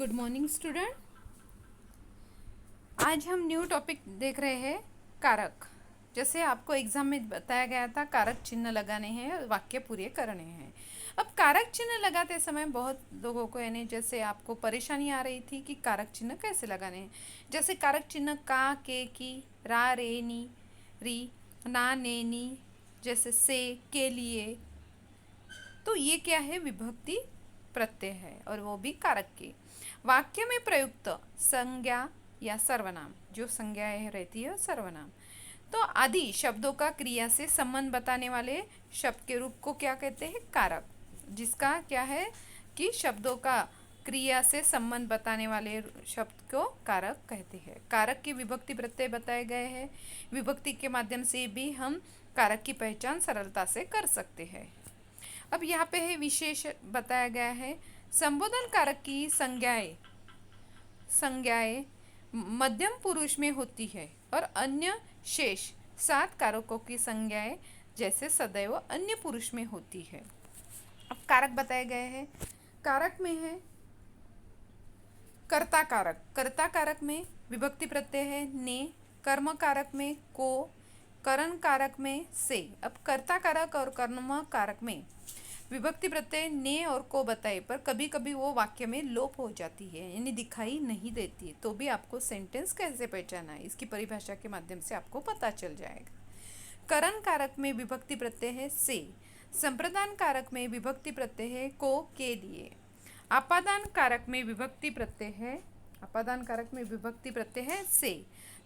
Good morning student. आज हम new topic देख रहे हैं कारक। जैसे आपको एग्जाम में बताया गया था कारक चिन्ह लगाने हैं और वाक्य पूरे करने हैं। अब कारक चिन्ह लगाते समय बहुत लोगों को यानी जैसे आपको परेशानी आ रही थी कि कारक चिन्ह कैसे लगाने हैं। जैसे कारक चिन्ह का, के, की, रा, रे, नी, री, ना, ने, नी, जैसे के लिए। तो ये क्या है? विभक्ति प्रत्यय है और वो भी कारक के। वाक्य में प्रयुक्त संज्ञा या सर्वनाम, जो संज्ञाएं रहती है सर्वनाम, तो आदि शब्दों का क्रिया से संबंध बताने वाले शब्द के रूप को क्या कहते हैं? कारक। जिसका क्या है कि शब्दों का क्रिया से संबंध बताने वाले शब्द को कारक कहते हैं। कारक की विभक्ति प्रत्यय बताए गए हैं। विभक्ति के माध्यम से भी हम कारक की पहचान सरलता से कर सकते हैं। अब यहाँ पे है विशेष बताया गया है। संबोधन कारक की संज्ञाएं मध्यम पुरुष में होती है और अन्य शेष 7 कारकों की संज्ञाएं जैसे सदैव अन्य पुरुष में होती है। अब कारक बताए गए हैं। कारक में है कर्ता कारक। कर्ता कारक में विभक्ति प्रत्यय है ने, कर्म कारक में को, करण कारक में से। अब कर्ता कारक और कर्म कारक में विभक्ति प्रत्यय ने और को बताए पर कभी कभी वो वाक्य में लोप हो जाती है यानी दिखाई नहीं देती है, तो भी आपको सेंटेंस कैसे पहचाना है इसकी परिभाषा के माध्यम से आपको पता चल जाएगा। करण कारक में विभक्ति प्रत्यय है से। संप्रदान कारक में विभक्ति प्रत्यय है को, के लिए। आपादान कारक में विभक्ति प्रत्यय है से।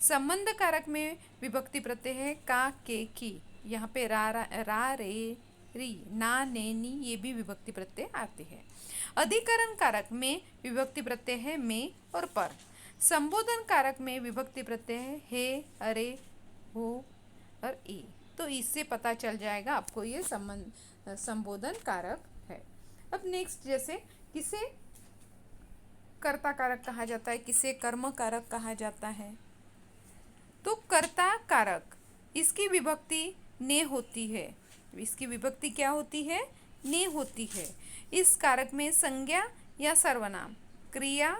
संबंध कारक में विभक्ति प्रत्यय है का, के, की। यहाँ पे रा, रे, री, ना, ने, नी, ये भी विभक्ति प्रत्यय आते हैं। अधिकरण कारक में विभक्ति प्रत्यय है में और पर। संबोधन कारक में विभक्ति प्रत्यय है अरे, हो और ए। तो इससे पता चल जाएगा आपको ये संबोधन कारक है। अब नेक्स्ट, जैसे किसे कर्ता कारक कहा जाता है, किसे कर्म कारक कहा जाता है। तो कर्ता कारक, इसकी विभक्ति ने होती है। इसकी विभक्ति क्या होती है? ने होती है। इस कारक में संज्ञा या सर्वनाम क्रिया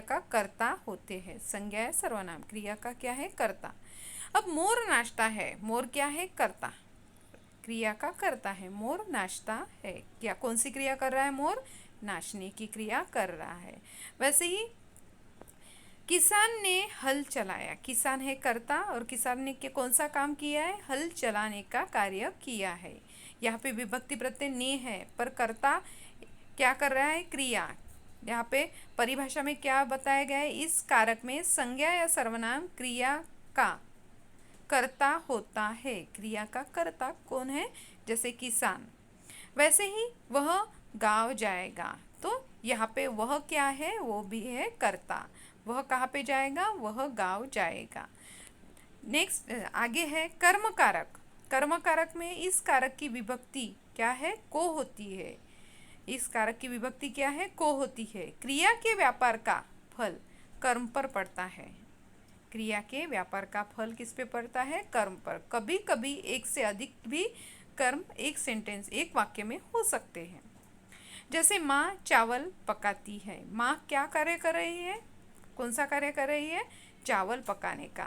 का कर्ता होते हैं। संज्ञा या सर्वनाम क्रिया का क्या है? कर्ता। अब मोर नाचता है। मोर क्या है? कर्ता। क्रिया का कर्ता है। मोर नाचता है। क्या कौन सी क्रिया कर रहा है? मोर नाचने की क्रिया कर रहा है। वैसे ही किसान ने हल चलाया। किसान है कर्ता और किसान ने कौन सा काम किया है? हल चलाने का कार्य किया है। यहाँ पे विभक्ति प्रत्यय ने है पर कर्ता क्या कर रहा है? क्रिया। यहाँ पे परिभाषा में क्या बताया गया है? इस कारक में संज्ञा या सर्वनाम क्रिया का कर्ता होता है। क्रिया का कर्ता कौन है? जैसे किसान। वैसे ही वह गाँव जाएगा। तो यहाँ पे वह क्या है? वो भी है कर्ता। वह कहाँ पे जाएगा? वह गाँव जाएगा। नेक्स्ट आगे है कर्म कारक। कर्म कारक में इस कारक की विभक्ति क्या है? को होती है। इस कारक की विभक्ति क्या है? को होती है। क्रिया के व्यापार का फल कर्म पर पड़ता है। क्रिया के व्यापार का फल किस पे पड़ता है? कर्म पर। कभी कभी एक से अधिक भी कर्म एक वाक्य में हो सकते हैं। जैसे माँ चावल पकाती है। माँ क्या कार्य कर रही है? कौन सा कार्य कर रही है? चावल पकाने का।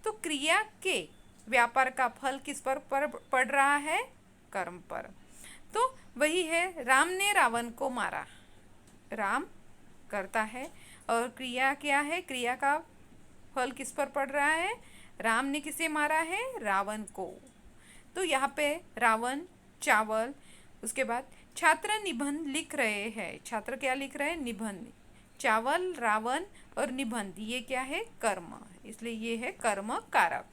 तो क्रिया के व्यापार का फल किस पर पड़ रहा है? कर्म पर। तो वही है, राम ने रावण को मारा। राम करता है और क्रिया क्या है? क्रिया का फल किस पर पड़ रहा है? राम ने किसे मारा है? रावण को। तो यहाँ पे रावण, चावल, उसके बाद छात्र निबंध लिख रहे हैं। छात्र क्या लिख रहे हैं? निबंध। चावल, रावण और निबंध, ये क्या है? कर्म। इसलिए ये है कर्म कारक।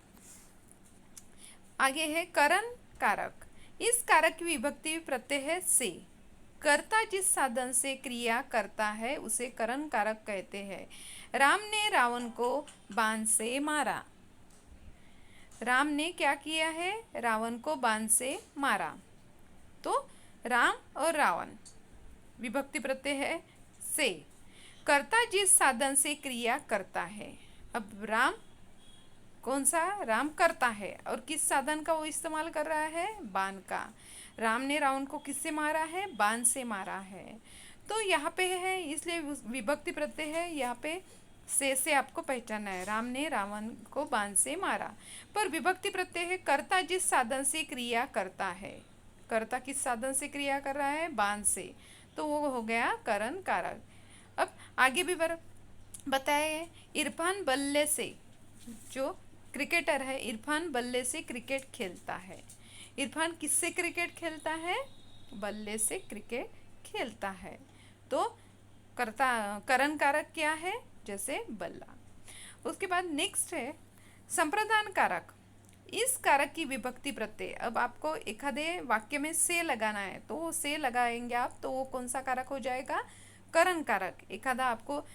आगे है करण कारक। इस कारक की विभक्ति प्रत्यय है से। कर्ता जिस साधन से क्रिया करता है उसे करण कारक कहते हैं। राम ने रावण को बाण से मारा। राम ने क्या किया है? रावण को बाण से मारा। तो राम और रावण विभक्ति प्रत्यय है से। कर्ता जिस साधन से क्रिया करता है। अब राम कौन सा? राम करता है और किस साधन का वो इस्तेमाल कर रहा है? बाण का। राम ने रावण को किससे मारा है? बाण से मारा है। तो यहाँ पे है इसलिए विभक्ति प्रत्यय है। यहाँ पे से आपको पहचानना है। राम ने रावण को बाण से मारा। पर विभक्ति प्रत्यय है कर्ता जिस साधन से क्रिया करता है। कर्ता किस साधन से क्रिया कर रहा है? बाण से। तो वो हो गया करण कारक। अब आगे भी बताया है इरफान बल्ले से, जो क्रिकेटर है इरफान बल्ले से क्रिकेट खेलता है। इरफान किससे क्रिकेट खेलता है? बल्ले से क्रिकेट खेलता है। तो कर्ता करण कारक क्या है? जैसे बल्ला। उसके बाद नेक्स्ट है संप्रदान कारक। इस कारक की विभक्ति प्रत्यय। अब आपको एखादे वाक्य में से लगाना है तो वो से लगाएंगे आप, तो वो कौन सा कारक हो जाएगा? करण कारक। एखादा आपको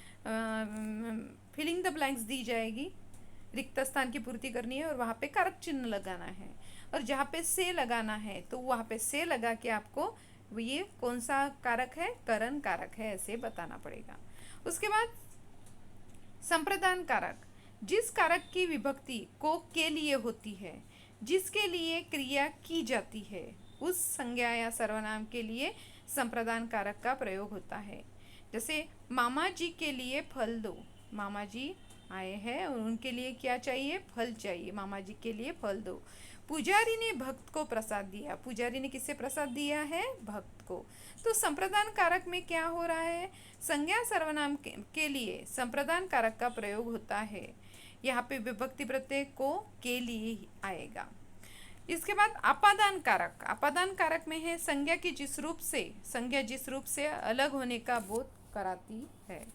फिलिंग द ब्लैंक्स दी जाएगी, रिक्त स्थान की पूर्ति करनी है और वहाँ पे कारक चिन्ह लगाना है, और जहाँ पे से लगाना है तो वहाँ पे से लगा के आपको ये कौन सा कारक है? करण कारक है, ऐसे बताना पड़ेगा। उसके बाद संप्रदान कारक। जिस कारक की विभक्ति को के लिए होती है, जिसके लिए क्रिया की जाती है, उस संज्ञा या सर्वनाम के लिए संप्रदान कारक का प्रयोग होता है। जैसे मामा जी के लिए फल दो। मामा जी आए हैं और उनके लिए क्या चाहिए? फल चाहिए। मामा जी के लिए फल दो। पुजारी ने भक्त को प्रसाद दिया। पुजारी ने किससे प्रसाद दिया है? भक्त को। तो संप्रदान कारक में क्या हो रहा है? संज्ञा सर्वनाम के लिए संप्रदान कारक का प्रयोग होता है। यहाँ पे विभक्ति प्रत्यय को के लिए ही आएगा। इसके बाद अपादान कारक। अपादान कारक में है संज्ञा जिस रूप से अलग होने का बोध कराती है।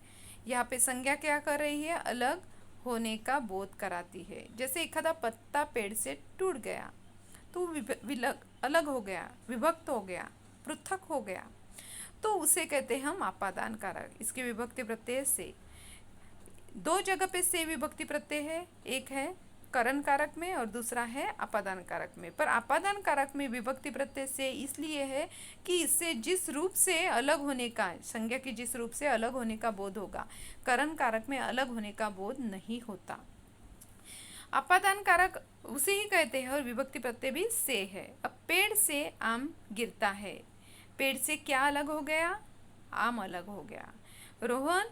यहाँ पे संज्ञा क्या कर रही है? अलग होने का बोध कराती है। जैसे एखादा पत्ता पेड़ से टूट गया तो अलग हो गया, विभक्त हो गया, पृथक हो गया, तो उसे कहते हैं हम अपादान कारक। इसके विभक्ति प्रत्यय से। दो जगह पे से विभक्ति प्रत्यय है, एक है करण कारक में और दूसरा है अपादान कारक में। पर अपादान कारक में विभक्ति प्रत्यय से इसलिए है कि इससे जिस रूप से अलग होने का, संज्ञा की जिस रूप से अलग होने का बोध होगा, करण कारक में अलग होने का बोध नहीं होता। अपादान कारक उसे ही कहते हैं और विभक्ति प्रत्यय भी से है। अब पेड़ से आम गिरता है। पेड़ से क्या अलग हो गया? आम अलग हो गया। रोहन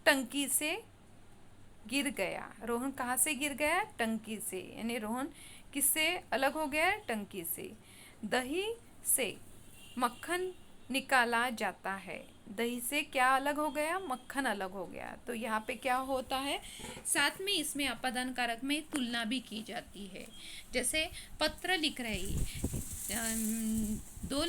टंकी से गिर गया। रोहन कहाँ से गिर गया? टंकी से। यानी रोहन किससे अलग हो गया? टंकी से। दही से मक्खन निकाला जाता है। दही से क्या अलग हो गया? मक्खन अलग हो गया। तो यहाँ पे क्या होता है? साथ में इसमें अपादान कारक में तुलना भी की जाती है। जैसे पत्र लिख रही, दो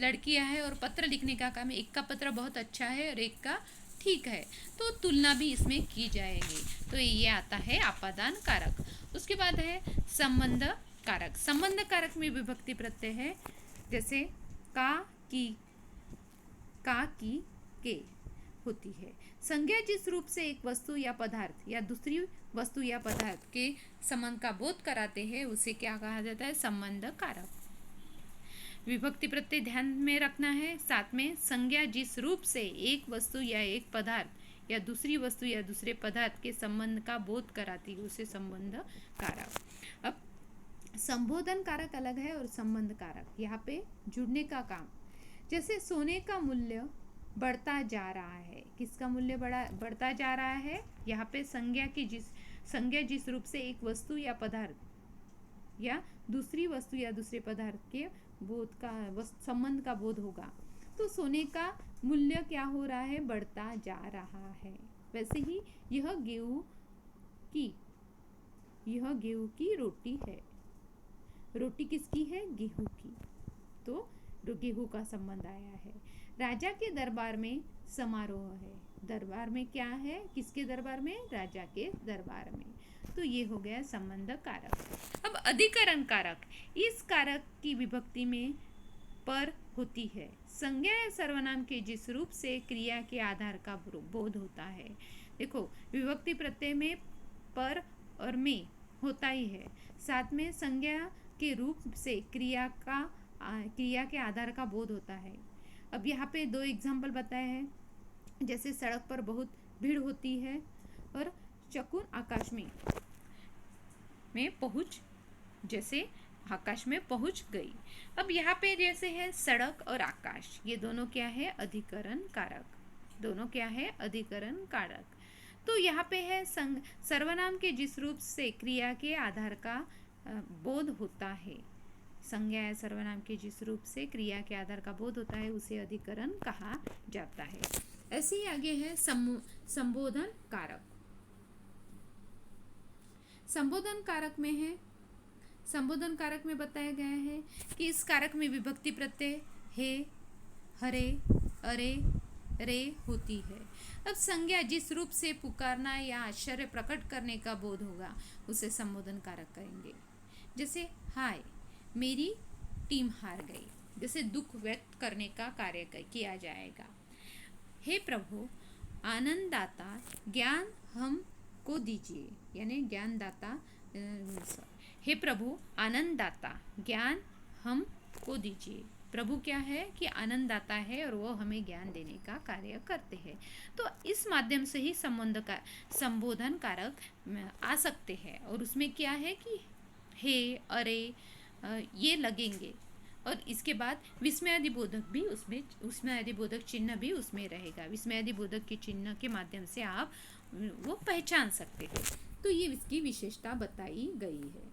लड़कियां हैं और पत्र लिखने का काम है। एक का पत्र बहुत अच्छा है और एक का ठीक है, तो तुलना भी इसमें की जाएगी। तो ये आता है अपादान कारक। उसके बाद है संबंध कारक। संबंध कारक में विभक्ति प्रत्यय है। जैसे का की के होती है। संज्ञा जिस रूप से एक वस्तु या पदार्थ या दूसरी वस्तु या पदार्थ के संबंध का बोध कराते हैं उसे क्या कहा जाता है? संबंध कारक। विभक्ति प्रत्यय ध्यान में रखना है। साथ में संज्ञा जिस रूप से एक वस्तु या एक पदार्थ या दूसरी वस्तु या दूसरे पदार्थ के संबंध का बोध कराती है उसे संबंध कारक। अब संबोधन कारक अलग है और संबंध कारक। यहाँ पे जुड़ने का काम। जैसे सोने का मूल्य बढ़ता जा रहा है। किसका मूल्य बढ़ता जा रहा है? यहाँ पे संज्ञा जिस रूप से एक वस्तु या पदार्थ या दूसरी वस्तु या दूसरे पदार्थ के बोध का संबंध का बोध होगा, तो सोने का मूल्य क्या हो रहा है? बढ़ता जा रहा है। वैसे ही यह गेहूं की रोटी है। रोटी किसकी है? गेहूं की। तो गेहूं का संबंध आया है। राजा के दरबार में समारोह है। दरबार में क्या है? किसके दरबार में? राजा के दरबार में। तो ये हो गया संबंध कारक। अब अधिकरण कारक। इस कारक की विभक्ति में पर होती है। संज्ञा या सर्वनाम के जिस रूप से क्रिया के आधार का बोध होता है। देखो विभक्ति प्रत्यय में पर और में होता ही है, साथ में संज्ञा के रूप से क्रिया के आधार का बोध होता है। अब यहाँ पे दो एग्जाम्पल बताए हैं। जैसे सड़क पर बहुत भीड़ होती है और शकुन आकाश में पहुंच, जैसे आकाश में पहुंच गई। अब यहाँ पे जैसे है सड़क और आकाश, ये दोनों क्या है? अधिकरण कारक। दोनों क्या है? अधिकरण कारक। तो यहाँ पे है सर्वनाम के जिस रूप से क्रिया के आधार का बोध होता है, संज्ञा या सर्वनाम के जिस रूप से क्रिया के आधार का बोध होता है उसे अधिकरण कहा जाता है। ऐसे ही आगे है संबोधन कारक। संबोधन कारक में है, संबोधन कारक में बताया गया है कि इस कारक में विभक्ति प्रत्यय हे, हरे, अरे, रे होती है। अब संज्ञा जिस रूप से पुकारना या आश्चर्य प्रकट करने का बोध होगा उसे संबोधन कारक कहेंगे। जैसे हाय, मेरी टीम हार गई, जैसे दुख व्यक्त करने का कार्य किया जाएगा। हे प्रभु, आनंददाता ज्ञान हमको दीजिए, यानी ज्ञानदाता। हे प्रभु आनंददाता ज्ञान हमको दीजिए। प्रभु क्या है? कि आनंददाता है और वो हमें ज्ञान देने का कार्य करते हैं। तो इस माध्यम से ही संबोधन कारक आ सकते हैं। और उसमें क्या है कि हे, अरे ये लगेंगे। और इसके बाद विस्मयादिबोधक भी उसमें, विस्मयादिबोधक चिन्ह भी उसमें रहेगा। विस्मयादिबोधक के चिन्ह के माध्यम से आप वो पहचान सकते हो। तो ये इसकी विशेषता बताई गई है।